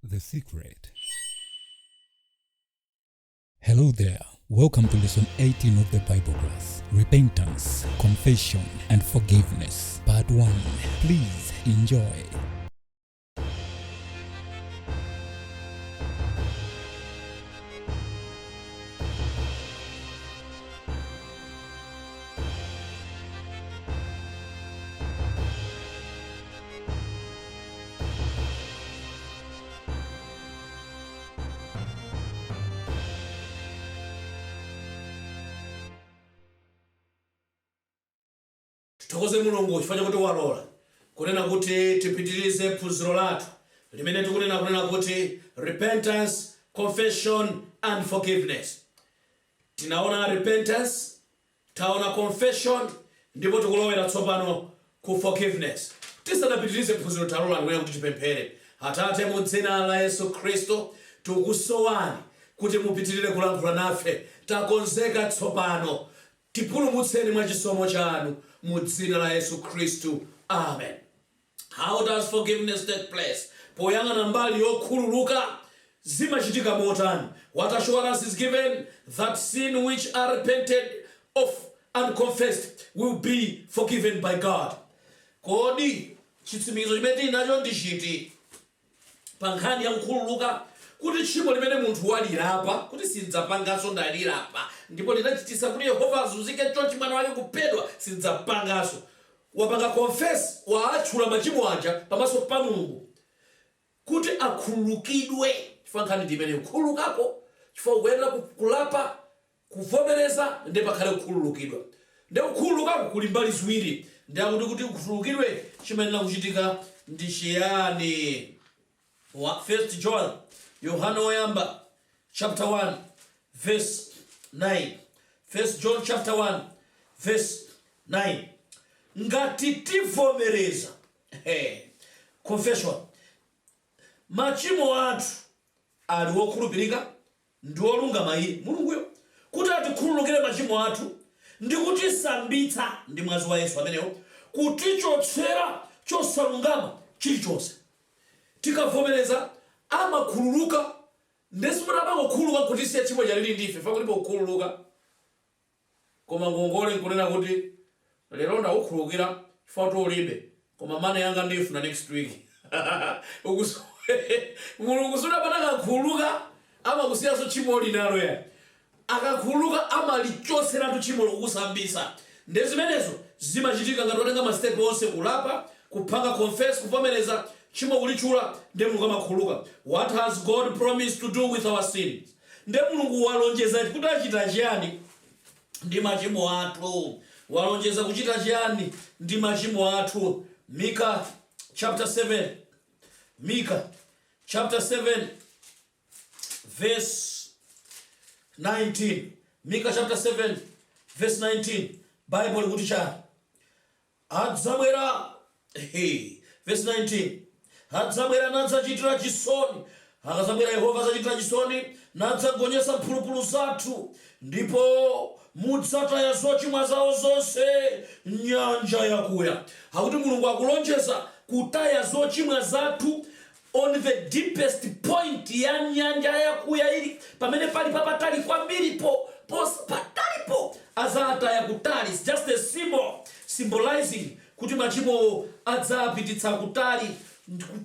The Secret. Hello there. Welcome to lesson 18 of the Bible class. Repentance, confession, and forgiveness. Part 1. Please enjoy. Titokoze mulungu chifukwa kuti walola kunena kuti tipitirize phunziro lathu limene tikunena kuti repentance, confession and forgiveness. Tinaona repentance, taona confession, ndipo tikulowera tsopano ku forgiveness. Tisanapitirize phunziro talola kunena kuti tipemphere. Atate mu dzina la Yesu Kristo tikusowani kuti mupitirire kulankhula nafe. Takonzeka tsopano. Tipulumutseni mwa chisomo chanu mu dzina la Yesu Kristu. Amen. How does forgiveness take place? Poyang'ana mbali yokhululuka zimachitika motani? What assurance is given that sin which are repented of and confessed will be forgiven by God? Kodi chitsimikizo chimene tinacho ndi chiti pa nkhani ya kukhululuka kuti tchimo limene munthu walilapa kuti sidzapanganso ndalilapa ndipo linachitisa kuti Yehova azunzike chonchi mwana wake kuphedwa sidzapanganso. Wapanga confess, waatchula machimo anja pamaso pa Mulungu kuti akhululukidwe. Chifukwa nkhani ndi imene kukhululukako chifukwa ukuyenera kulapa, kuvomereza, ndi pakhale kukhululukidwa. Ndi kukhululukako kuli mbali ziwiri. Ndi akuti kuti kukhululukidwe chimayenera kuchitika ndi chiyani? 1 John, Yohana woyamba, chapter 1, verse 9. 1 John chapter 1, verse 9. Ngati tivomereza, confession, machimo athu ali wokhulupirika ndi wolungama iye Mulunguyo kuti atikhululukire machimo athu ndi kutisambitsa ndi mwazi wa Yesu amenewo, kutichotsera chosalungama chilichonse. Tikavomereza amakhululuka. Ndesimuna amangokhululuka kuti siya chimo chalili ndife fa kulipo kukhululuka. Koma ngongole nkunena kuti lero ndakukhululukira chifukwa ulibe, koma mana yanga ndifuna next week. Mulungu sunapataka kukhululuka amakusiyaso chimo linalo ya. Akakhululuka amalichotseratu chimo lokusambisa. Ndezimenezo zimachitika ngati watenga ma-step onse: kulapa, kupanga confess, kuvomereza, chimo kulichula, ndi Mulungu amakhululuka. What has God promised to do with our sins? Ndi Mulungu walonjeza kuti achita chiyani ndi machimo athu. Walonjeza kuchita chiyani ndi machimo athu. Mika chapter 7. Mika chapter 7 verse 19. Mika chapter 7 verse 19. Bible kuti cha adzabwera, verse 19. Adzabwera nadzachitira chisoni, akadzabwera Yehova adzachitira chisoni nadzagonyesa mphulupulu zathu, ndipo mudzataya zochimwa zawo zonse nyanja yakuya. Akuti Mulungu akulonjeza kutaya zochimwa zathu on the deepest point ya nyanja yakuya ili pamene pali papatali kwambiripo, patalipo azataya kutali. It's just a symbol, symbolizing kuti machimo adzapititsa kutali,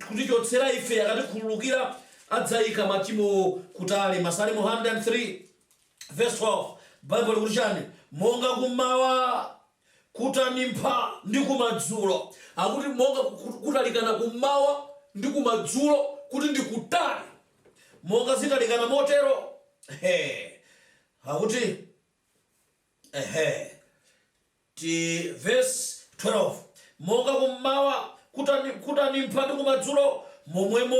kutichotsera ife, akatikhululukira adzayika machimo kutali. Masalimo 103 verse 12. Bible kuti chani? Monga kummawa kutanimpha ndi kumadzulo. Akuti monga kutalikana kummawa ndi kumadzulo kuti ndi kutali. Monga zitalikana motero, akuti verse 12. Monga kummawa kutanimpha ndi kumadzulo, momwemo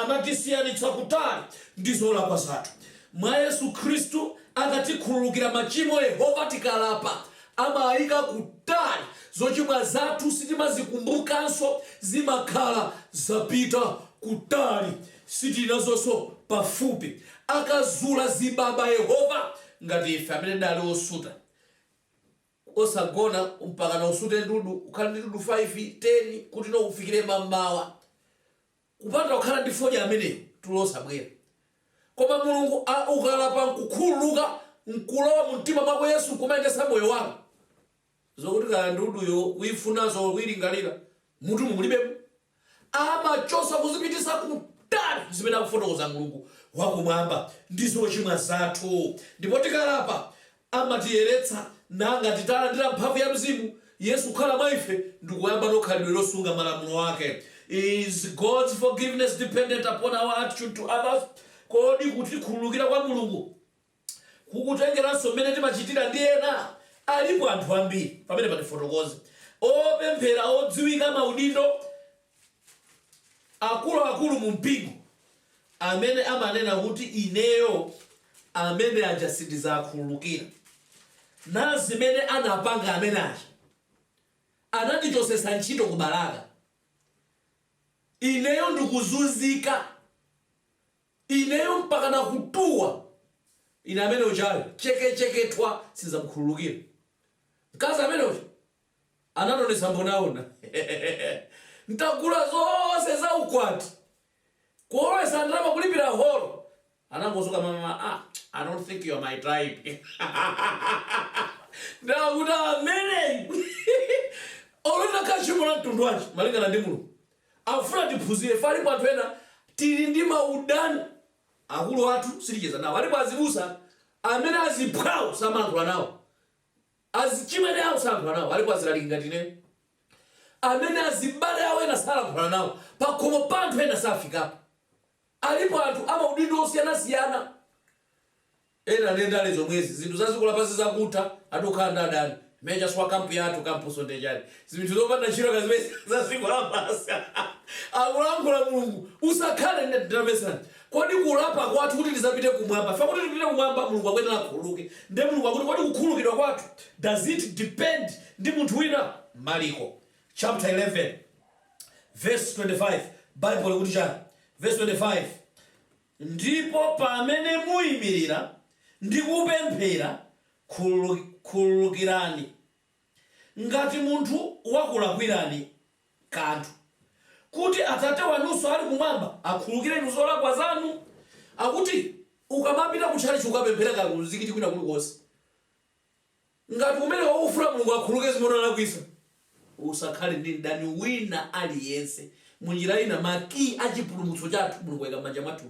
amatisiyanitsa kutali ndi zolakwa zathu. Mwa Yesu Kristu akatikhululukira machimo, Yehova tikalapa amayika kutali zochimwa zathu, sitimazikumbukanso, zimakhala zapita kutali, sitinazonso pafupi. Akazula zibaba Yehova ngati ife amene dali osuta, osagona mpaka na usute ndudu, ukhali ndi ndudu 5, 10 kuti no ufikire mamawa. kupanda kukhala ndi fodya ameneyo tulosa bwera. Koma Mulungu ukalapa nkukhululuka nkulowa mu mtima mwako Yesu kumayendesa moyo wako. Zokuti kaya nduduyo kuifunazo kuilingalira mutu mulibemo. Amachosa kuzipitisa kutali zimene akufotokoza Mulungu wakumwamba ndizo chimwa zathu. Ndipo tikalapa amatiyeretsa nanga titalandira mphamvu ya mzimu Yesu khala mwa ife ndikuyamba nokhalidwe losunga malamulo ake. Is God's forgiveness dependent upon our attitude to others? Kodi kuti kukhululukira kwa Mulungu kukutengeranso mmene timachitira ndi ena? Alipo anthu ambiri pamene patifotokoze opemphera odziwika maudindo akulu mu mpingo amene amanena kuti ineyo amene aja sindizakhululukira. Na zimene anapanga amene aja anandichosesa ntchito kubalaka, ineyo ndikuzunzika, ineyo mpaka nakutuwa, ine amene uchayo cheketwa sinzamukhululukira. Mkazi amene ucha ananonesa mbonaona ntagula zonse za ukwati kuolesa ndalama kulipira holo, anangozuka mama, I don't think you are my tribe. Ndakuta amene olona kachimula mtundu wanji malingana ndi Mulungu afuna tiphunzire fali anthu ena tili ndi maudani akulu athu silicheza nawo. Alipo azibusa amene aziphwawo samankhula nawo, azichimwene awo samankhula nawo. Alipo azilalinga tine amene azibale awo ena salankhula nawo, pakhomo panthu ena safikapo. Alipo anthu amaudindo osiyanasiyana ena nendale zomwezi zinthu zazikula pasi zakutha adokhala ndadani meja swa kampu yathu kampuso ndechani zinthu zopanda ntchito kazimene zazikula pasi akulankhula Mulungu usakhale ndamesana. Kodi kulapa kwathu kuti tizapite kumwamba fa kuti tipite kumwamba Mulungu akwenera kukhululuka ndi Mulungu akuti kodi kukhululukidwa kwathu does it depend ndi munthu wina? Marko chapter 11 verse 25 Bible ikuti chani verse 25, ndipo pamene muyimirira ndi kupemphera khululukirani ngati munthu wakulakwirani kanthu, kuti Atate wanunso ali kumwamba akhululukireni zolakwa zanu. Akuti ukamapita kutchalichi ukapemphera kakuzikiti kwina kulikonse, ngati kumene waufuna Mulungu akhululuke zimene unalakwisa, usakhale ndi mdani wina aliyense. Munjira ina maki achipulumutso chathu Mulungu ayika m'manja mwathu.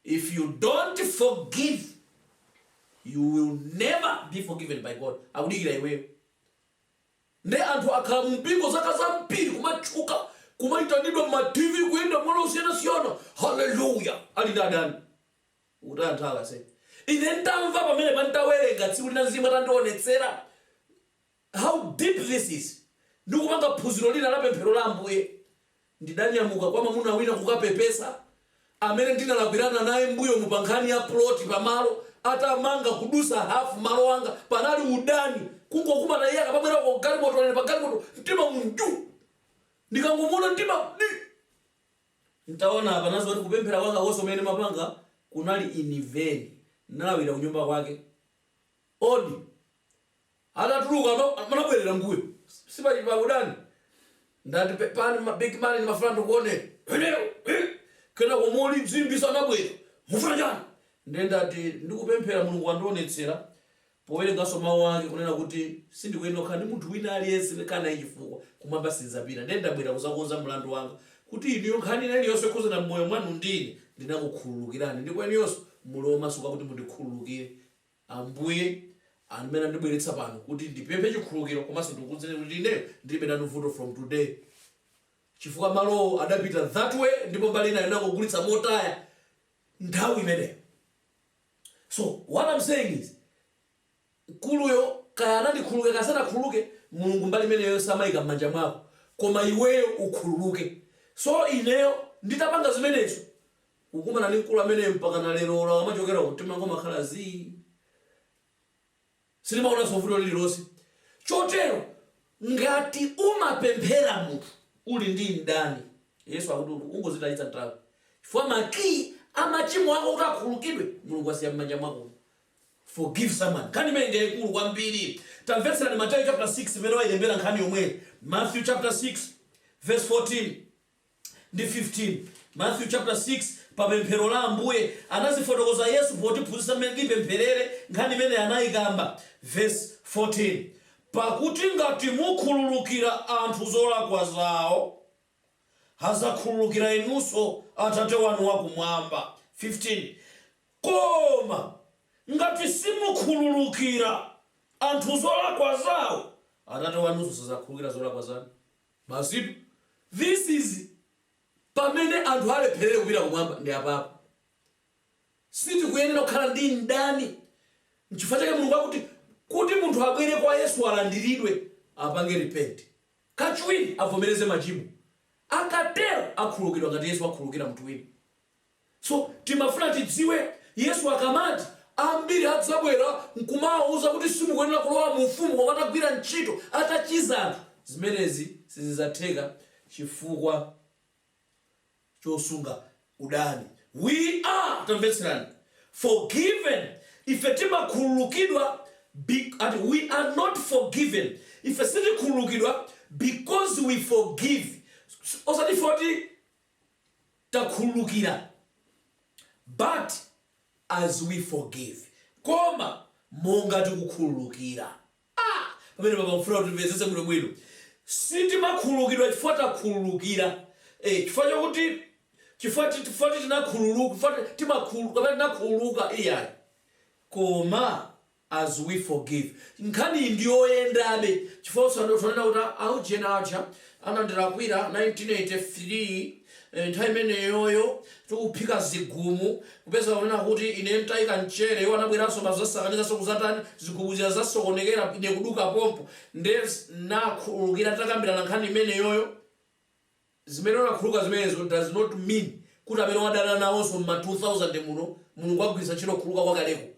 If you don't forgive, you will never be forgiven by God. Akudikira iweyo. Nde anthu akhala mpingo zaka zambiri kumatchuka kumaitanidwa ma TV kuyenda mwana usiyana-siyana. Hallelujah. Ali ndadani utanthala se ine ntamva pamene pantawerenga tsiku lina Mzimu atandionetsera how deep this is. Ndikupanga phunziro lina la pemphero la Ambuye ndidanyamuka kwa mamuna wina kukapepesa amene ndinalakwirana naye mbuyo mupankhani ya plot pamalo atamanga kudusa hafu malo wanga panali udani kungokumana iye akapabwera kwa galimoto ane pa galimoto mtima munju ndikangomona mtima ntaona apa nazo kuti kupemphera kwanga wonse umene mapanga kunali iniveni nalawira kunyumba kwake odi atatuluka manabwerera mbuyo sipali pa udani ndati pani big man ni mafrando kuone kena komoli zimbisa nabwera mufuna chani ndendati ndikupemphera Mulungu andionetsera powerengaso mawu ake kunena kuti sindikuyenda ndi munthu wina aliyense kana ichifukwa kumwamba sinzapita. Ndendabwera kuzakonza mlandu wanga kuti iniyo nkhani iliyonse yokhuzana mmoyo mwanu ndine ndinakukhululukirani ndipo iniyonso mulowa masuka kuti mundikhululukire. Ambuye amene andibweretsa pano kuti ndipemphe chikhululukiro komanso ndikukuwuzeni kuti ineyo ndilibe nanu vuto from today chifukwa malo adapita that way ndipo mbali ina inangogulitsa motaya nthawi imeneyo. So what I'm saying is kuluyo kaya anandikhululuke kasanakhululuke Mulungu mbali imeneyo samayika m'manja mwako koma iweyo ukhululuke. So ineyo nditapanga zimenezo ukumana ndi mkulu ameneyo mpaka na lero ola amachokera kutima ngoma khala zi silimaona sovuto lililonse. Chotero ngati umapemphera munthu uli ndi mdani Yesu akuti ungozitayitsa nthawi chifukwa maki amachimo ako kuti akhululukidwe Mulungu asiya m'manja mwako. Forgive someone. Kani mende ikulu kwambiri. Tamvetsera ni Matthew chapter 6 imene wayilembera nkhani yomwe. Matthew chapter 6 verse 14. ndi 15. Matthew chapter 6 pamemphero la Ambuye anazifotokoza Yesu potiphunzitsa mmene tipempherere nkhani imene anayikamba. Verse 14, pakuti ngati mukhululukira anthu zolakwa zawo azakhululukira inunso Atate wanu wakumwamba. 15, koma ngati simukhululukira anthu zolakwa zawo Atate wanunso sazakhululukira zolakwa zanu. Basi this is pamene anthu alepherere kupita kumwamba ndi apapo. Sitikuyenera kukhala ndi mdani. N'chifukwa chake Mulungu akuti kuti munthu abwere kwa Yesu alandiridwe apange repent. Kachiwiri avomereze machimo. Akatero akhululukidwa ngati Yesu akhululukira munthu wina. So timafuna tidziwe Yesu akamati ambiri adzabwera nkumawuza kuti simukuyenera kulowa mu ufumu koma atagwira ntchito atachiza anthu. Zimenezi sizizatheka chifukwa chosunga udani. We are, tamvetserani, forgiven ife timakhululukidwa, and we are not forgiven ife sitikhululukidwa because we forgive. Osati foti takhululukira, but as we forgive. Koma monga tikukhululukira. Pamene baba mfuna kuti mvezese bwino bwino. Sitimakhululukidwa chifukwa takhululukira. Chifukwa tinakhululuka, timakhululuka iyayi. Koma as we forgive. Nkhani ndiyoyendabe. Chifukwa sandotonena kuti aujena acha anandilakwira 1983 nthawi imeneyoyo tikuphika zigumu kupeza kunena kuti ine ntayika mchere iwo anabweranso mazasakaniza sokuzatani zigumu zasokonekera ine kuduka pompo nde nakhululukira takambirana nkhani imeneyoyo. Zimene nakhululuka zimenezo does not mean kuti amene wadana nawonso mma 2000 muno Mulungu agwiritsa ntchito kukhululuka kwakaleko.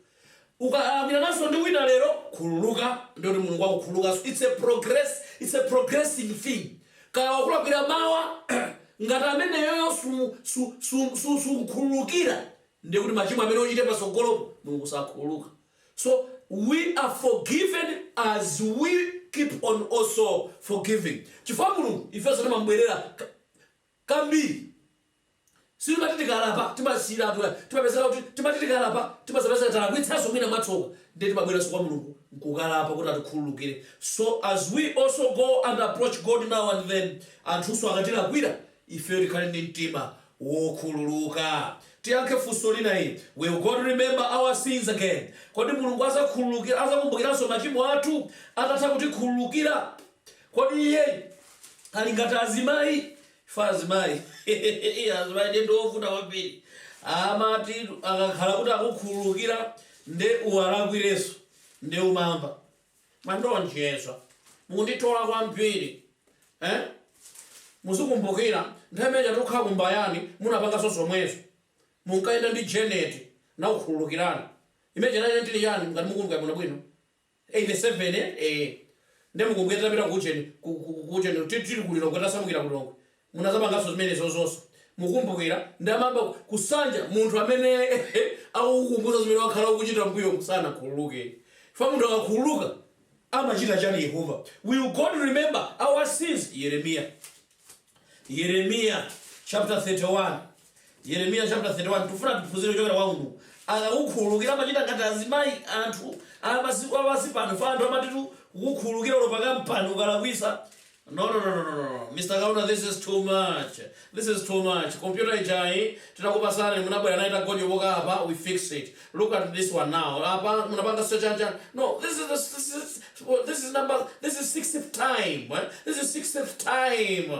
Ukayambira naso ndi wina lero khululuka ndoti Mulungu akukhululuka. It's a progressing thing. Kaya wakulakwira mawa ngati amene yoyo sukhululukira ndi kuti machimo amene ochite pasogolopo Mulungu sakhululuka. So we are forgiven as we keep on also forgiving. Chifukwa Mulungu ifeso timambwerera kambiri. Sitimatikalapa timasira timapezeka kuti timatikalapa timasapeza talakwitsaso mwina matsoka ndi timabweranso kwa Mulungu nkukalapa kuti atikhululukire. So as we also go and approach God now and then anthuso akatilakwira ife tikhale ndi mtima wokhululuka. Tiyankhe funso lina ili, will God remember our sins again? Kodi Mulungu azakhululukira azakumbukiranso machimo athu atatha kutikhululukira? Kodi iye ali ngati azimayi? Azimayi azimayi ndi ovuta kwambiri. Amati akakhala kuti akukhululukira nde uwalakwireso nde umamba mandonjezwa munditola kwambiri. Muzikumbukira nthawi imene tikukhala kumbayani munapanganso zomwezo munkaenda ndi Janet na ukhululukirana. Imene Janet ndili yani ngati mukumbukira bwino bwino 87 nde mukumbukira tapita kucheni tili kulino kwatasamukira kulongo munazapanganso zimenezo zonse mukumbukira ndi amamba kusanja munthu amene akukukumbuza zimene wakhala ukuchita mbuyo kusana khululuke. Fa munthu akakhululuka amachita chani Yehova? Will God remember our sins? Yeremiah chapter 31. Yeremiah chapter 31 tufuna tiphunzire kuchokera kwa Mulungu. Akakukhululukira amachita ngati azimayi anthu amasiku pano fa anthu amati kukhululukira lopaka mpano ukalakwisa. No. Mr. Kauna, this is too much. Computer ijai, tunakupasana munabwera naita gonyo boka hapa, we fix it. Look at this one now. Hapa munapanga search engine. No, this is 60th time. This is 60th time.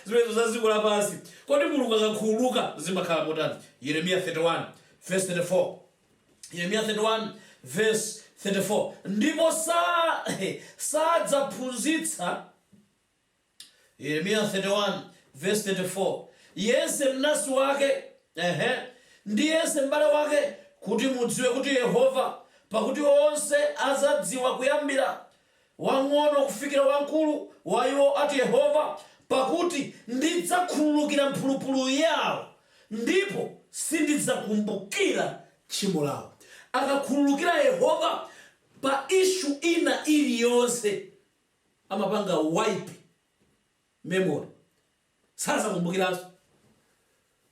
Zimezo zazikula pasi. Kodi Mulungu akakhululuka zimakhala motani? Yeremiah 31 verse 34. Yeremiah 31 verse 34. Ndipo sadzaphunzitsa. Yeremiah 31 verse 34. Yense mnasi wake ndi yense m'bale wake kuti mudziwe kuti Yehova pakuti onse azadziwa kuyambira wang'ono kufikira wamkulu wa iwo ati Yehova pakuti ndidzakhululukira mphulupulu yawo ndipo sindidzakumbukira tchimo lawo. Akakhululukira Yehova pa issue ina iliyonse amapanga wipe memory. sazakumbukiranso.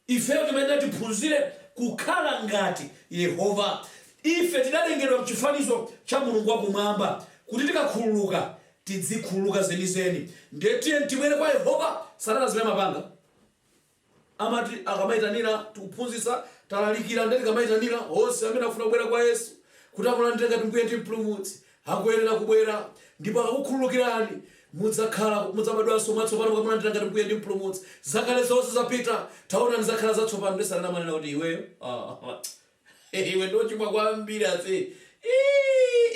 Ifeyo timene tiphunzire kukhala ngati Yehova. Ife tidalengedwa mchifanizo cha Mulungu wakumwamba kuti tikakhululuka tidzikhululuka zenizeni. Ndiye tibwere kwa Yehova Satana zimene mapanga. Amati akamaitanira tikuphunzitsa talalikira ndeti kamaitanira onse amene afuna kubwera kwa Yesu kuti amulandire ngati Mbuye ndi Mpulumutsi akuyenera kubwera, ndipo akakukhululukirani mudzabadwanso mwatsopano mukamulandira ngati Mbuye ndi Mpulumutsi. Zakale zonse zapita, taona nizakhala zatsopano. Ndi Satana amanena kuti iweyo iwe ndochimwa kwambiri ase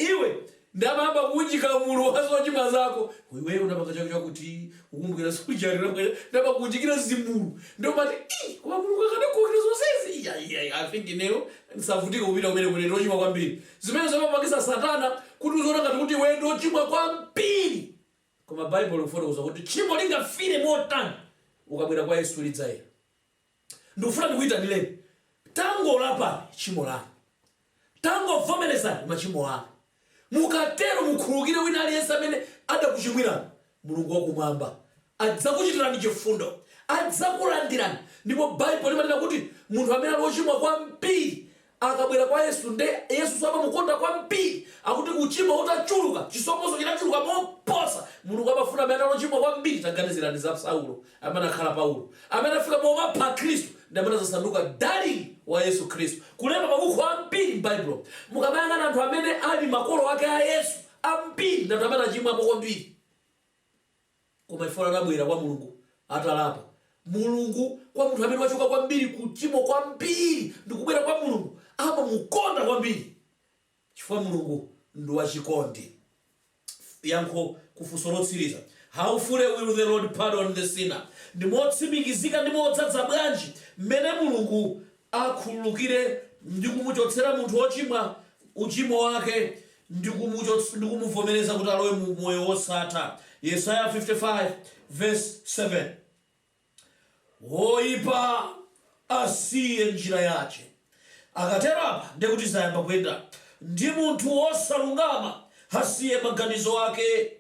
iwe ndamamba kuunjika mulu wazochimwa zako. Iweyo unapanga chako chakuti ukumbukira sujarira ndaba kuunjikira zimulu ndomati kwa Mulungu akadakuukira zonsezi. I think ineyo ndisavutika kupita kumene kuti ndochimwa kwambiri. Zimene zamapangisa Satana kuti uzoona ngati kuti iwe ndochimwa kwambiri. Koma Bible ifotokoza kuti tchimo lingafire motani ukabwera kwa Yesu lidzayera. Ndikufuna ndikuyitanireni tango lapa tchimo lanu, tango vomerezani machimo anu, mukatero mukhululukire wina aliyense amene adakuchimwirani, Mulungu wakumwamba adzakuchitirani chifundo, adzakulandirani. Ndipo Bible limanena kuti munthu amene ali wochimwa kwambiri akabwera kwa Yesu nde Yesu amamukonda kwambiri, akuti kuchimwa utachuluka chisomoso chinachuluka moposa. Mulungu amafuna amene ali wochimwa kwambiri. Taganizirani za Saulo amene akhala Paulo, amene afika pomapha Khristu ndi amene azasanduka dalili wa Yesu Khristu. Kulemba mabuku ambiri m'Bible mukamayang'ana anthu amene ali makolo ake a Yesu ambiri ndi anthu amene achimwapo kwambiri. Koma ife anabwera kwa Mulungu atalapa. Mulungu kwa munthu amene wachoka kwambiri kuchimo kwambiri ndikubwera kwa Mulungu amamukonda kwambiri, chifukwa Mulungu ndi wachikondi. Yankho kufunso lotsiriza, how fully will the Lord pardon the sinner? Ndi motsimikizika ndi modzadza bwanji mmene Mulungu akhululukire ndi kumuchotsera munthu wochimwa uchimo wake ndi kumuvomereza kuti alowe mu moyo wosatha. Yesaya 55 verse 7. Woipa asiye njira yace, akatero apa ndikuti zayamba kuyenda. Ndi munthu wosalungama asiye maganizo ake,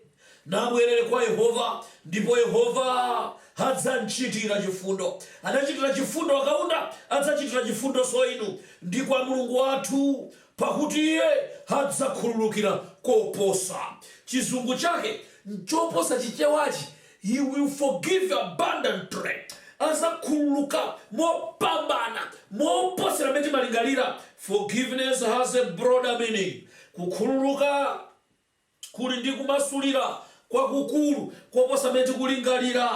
nabwerere kwa Yehova, ndipo Yehova adzamchitira chifundo. Adachitira chifundo akaunda, adzachitira chifundo so inu. Ndi kwa Mulungu wathu, pakuti iye adzakhululukira koposa. Chizungu chake nchoposa chichewachi. He will forgive abundantly. Azakhululuka mopambana moposera meti malingalira. Forgiveness has a broader meaning. Kukhululuka kuli ndi kumasulira kwa kukulu koposa meti kulingalira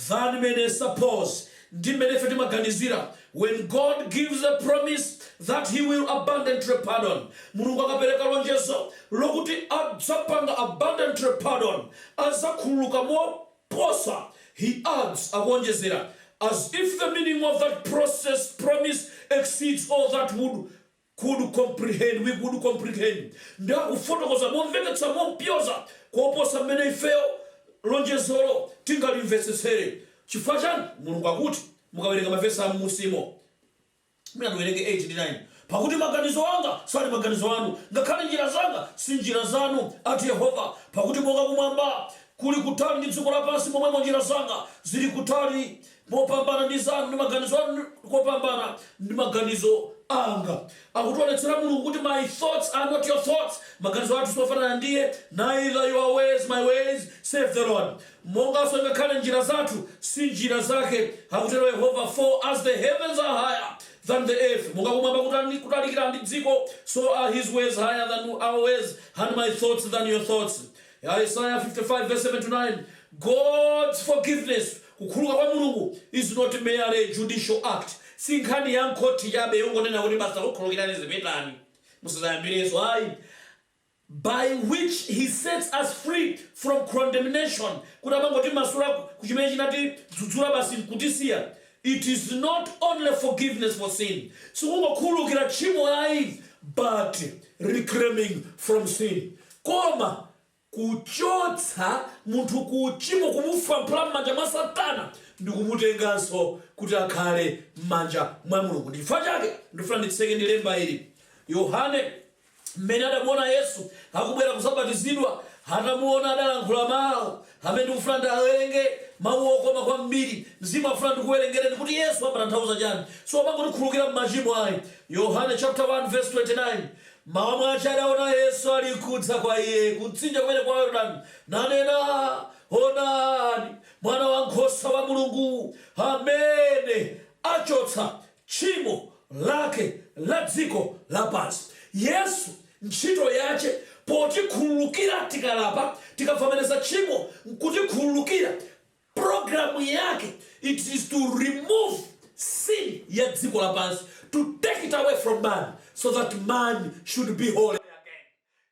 than many suppose. Ndi mene feti maganizira. When God gives a promise that he will abundantly pardon, Mulungu akapereka lonjezo lokuti adzapanga abundantly pardon, azakhululuka moposa, he adds akonjezera, as if the meaning of that promise exceeds all that we could comprehend. Ndi akufotokoza momveketsa mompyoza koposa mmene ifeyo lonjezolo tingalimvetsetsere. Chifukwa chani? Mulungu akuti mukawerenga mavesi amusimo mina ndiwerenge 8-9, pakuti maganizo anga sali maganizo anu, ngakhale njira zanga si njira zanu, ati Yehova. Pakuti monga kumwamba kuli kutali ndi dziko lapansi, momwemo njira zanga zili kutali mopambana ndi zanu, ndi maganizo anu kopambana ndi maganizo anga. Akutionetsera Mulungu kuti my thoughts are not your thoughts. Maganizo athu sofanana ndiye, neither your ways my ways, save the Lord. Monga so ngakhale njira zathu si njira zake, akutero Yehova. For as the heavens are higher than the earth, monga kumwamba kutalikira ndi dziko, so are his ways higher than our ways, and my thoughts than your thoughts. Isaiah 55 verse 7-9. God's forgiveness, kukhululuka kwa Mulungu, is not merely a judicial act. Sinkhani ya nkoti yabe yongonena kuti basa lokhululukirani zipetani musazayambirezo ayi, by which he sets us free from condemnation. Kuti amangoti masula kuchimene chinati dzudzula basi nkutisiya. It is not only forgiveness for sin, sikungokhululukira tchimo ayi, but reclaiming from sin. Koma kuchotsa munthu kuchimo, kumufa mpula m'manja mwa Satana ndi kumutenganso kuti akhale m'manja mwa Mulungu. Chifukwa chake ndifuna nditseke ndi lemba ili. Yohane mmene adamuona Yesu akubwera kusabatizidwa, atamuona adalankhula mawu amene ndikufuna ndawerenge mawu okoma kwambiri mzimu afuna ndikuwerengereni kuti Yesu amatanthauza chani. So amangotikhululukira m'machimo ayi. Yohane chapter 1 verse 29. Mawa mwace adaona Yesu alikudza kwa iye kutsinja kumene kwa Yorodani nanena, onani mwana wankhosa wa Mulungu amene achotsa tchimo lake la dziko lapansi. Yesu ntchito yace potikhululukira tikalapa tikavomereza tchimo nkutikhululukira. Programu yake it is to remove sin ya dziko lapansi, to take it away from man so that man should be holy again.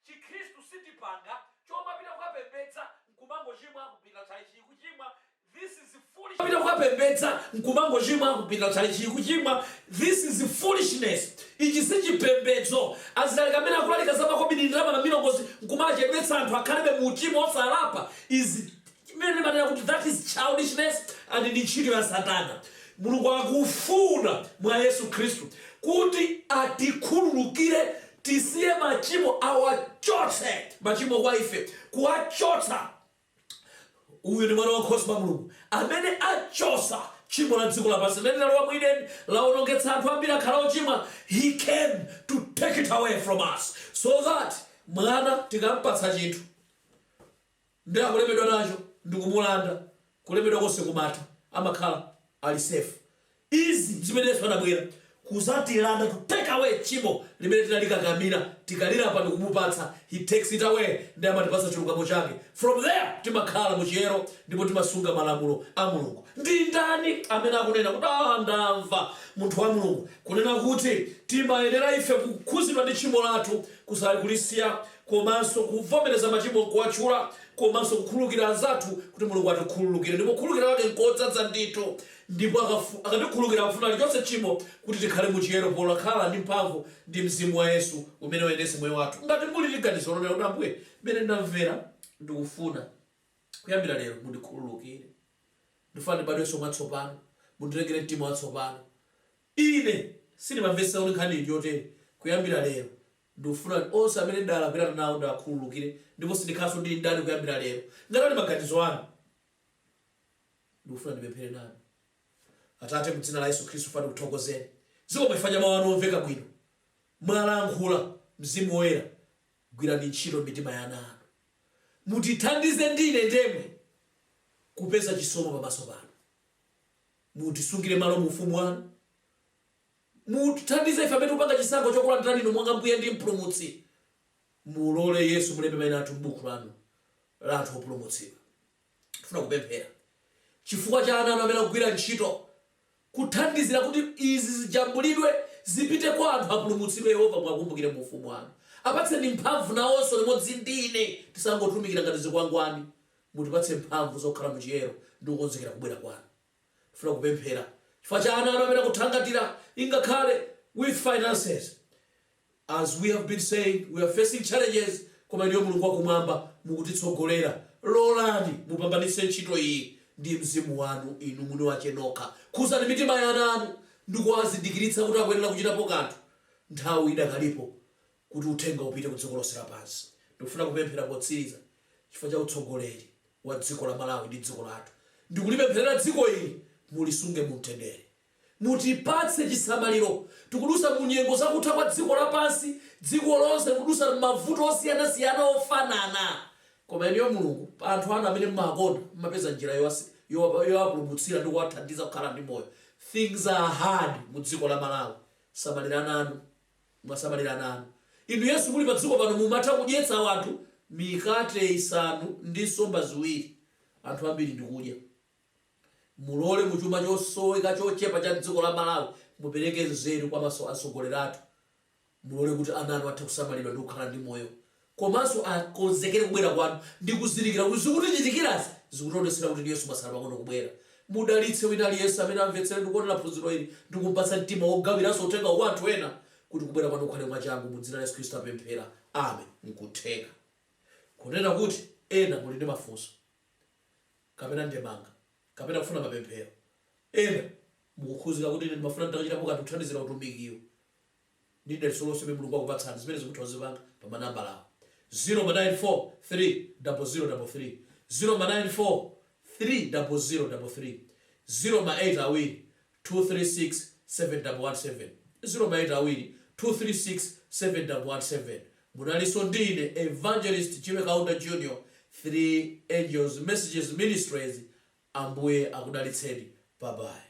Chikristu sitipanga choma pita kukapembedza nkumango chimwa kupita chalichi kuchimwa. This is foolish. Pita kukapembedza nkumango chimwa kupita chalichi kuchimwa. This is foolishness. Ichi sichipembedzo. Azali kamene akulalika za makobidi ndalama na milongozi nkumachedwetsa anthu akhalibe mu uchimo osalapa. That is childishness and ndi ntchito ya Satana. Mulungu akufuna mwa Yesu Kristu kuti atikhululukire tisiye machimo awachotse machimo kwa ife kuwachotsa. Uyu ndi mwana wankhosa wa Mulungu amene achotsa tchimo la dziko lapansi limene linalowa mu Edeni lawonongetsa anthu ambiri akhala ochimwa. He came to take it away from us so that mwana tikampatsa chinthu ndi akulemedwa nacho ndikumulanda kulemedwa konse kumata amakhala ali safe. Izi zimene zimanabwera kuzatilanda, to take away tchimo limene tinalikakamira tikalira pa ndikumupatsa. He takes it away ndi amatipatsa chilungamo chake. From there timakhala muchiyero ndipo timasunga malamulo a Mulungu. Ndi ndani amene akunena kuti ndamva munthu wa Mulungu kunena kuti timayenera ife kukhuzidwa ndi tchimo lathu kusali kulisiya komanso kuvomereza machimo kuwatchula komanso kukhululukira anzathu kuti Mulungu atikhululukire. Ndipo kukhululukira wake nkodzadza ndithu ndipo akatikhululukira afuna alichonse tchimo kuti tikhale muchiyero polakhala ndi mphamvu ndi mzimu wa Yesu umene uyendetse moyo wathu. Ngati muli liganizo lonena kuti Ambuye mene ndamvera ndikufuna kuyambira lero mundikhululukire, ndifuna ndibadwenso mwatsopano, mundirekere mtima watsopano. Ine sindimamvetsa kuti nkhani yotere. Kuyambira lero ndikufuna onse amene ndalakwirana nawo ndakhululukire ndipo sindikhalanso ndili ndani kuyambira lero. Ngati maganizo anu ndikufuna ndipemphere nanu. Atate m'dzina la Yesu Kristu funa kuthokozeni. Zikomo ifanya mawu anu omveka bwino. Mwalankhula Mzimu Woyera gwirani ntchito mitima ya ana anu. Mutithandize ndine ndemwe kupeza chisomo pamaso panu. Mutisungire malo mu ufumu wanu. Mutithandize ife amene tikupanga chisankho chokulandirani inu mwanga Mbuye ndi Mpulumutsi. Mulole Yesu mulembe mayina athu m'buku lanu la anthu opulumutsidwa. Tifuna kupemphera chifukwa cha ana anu amene akugwira ntchito kuthandizira kuti izi zijambulidwe zipite kwa anthu apulumutsidwe. Yehova mwakumbukire mu ufumu wanu. Apatseni mphamvu nawonso limodzi ndi ine tisangotumikira ngati zikwangwani. Mutipatse mphamvu zokhala muchiyero ndi kukonzekera kubwera kwanu. Tifuna kupemphera chifukwa cha ana anu amene akuthangatira ingakhale with finances. As we have been saying, we are facing challenges. Koma ndiyo Mulungu wakumwamba mukutitsogolera. Lolani mupambanitse ntchito iyi ndi mzimu wanu inu mwini wache nokha. Khuzani mitima ya ana anu ndikuwazindikiritsa kuti akuyenera kuchitapo kanthu. Nthawi idakalipo kuti uthenga upite ku dziko lonse lapansi. Ndikufuna kupemphera potsiriza chifukwa cha utsogoleri wa dziko la Malawi ndi dziko lathu. Ndikulipempherera dziko ili mulisunge mu mtendere. Mutipatse chisamaliro. Tikudusa mu nyengo zakutha kwa dziko lapansi, dziko lonse kudusa mavuto osiyanasiyana ofanana. Koma iniyo Mulungu anthu anu amene mmakonda mmapeza njira yowapulumutsira ndi kuwathandiza kukhala ndi moyo. Things are hard mu dziko la Malawi. Samalira nanu, mwasamalira nanu. Inu Yesu muli pa dziko pano mumatha kudyetsa anthu mikate 5 ndi nsomba 2. Anthu ambiri ndikudya. Mulole muchuma chosoweka chochepa cha dziko la Malawi mupereke nzeru kwa maso asogoleratu. Mulole kuti ana anu athe kusamalidwa ndi kukhala ndi moyo. Komanso akonzekere kubwera kwanu ndi kuzindikira kuti zikutichitikirazi zikutionetsera kuti Yesu masala pang'ono kubwera. Mudalitse wina aliyense amene amvetsera ndi kuonera phunziro ili ndi kumpatsa mtima wogawiranso uthenga wa anthu ena kuti kubwera kwanu kukhale mwachangu mu dzina la Yesu Kristu apemphera. Amen. Nkutheka kunena kuti ena muli ndi mafunso kapena ndemanga kapena kufuna mapemphero. Ena mukukhuzika kuti ine ndimafuna nditachitapo kanthu kuthandizira utumikiwo. Ndide solution me Mulungu akupatsani zimene zikuthokozepanga pa manamba lawo 0943 0033 0943 30033 0 awiri 236 717 0 awiri 236 717. Munaliso ndine Evangelist Chiwe Kaunda Junior, 3 Angels Messages Ministries. Ambuye akudalitseni. Bye bye.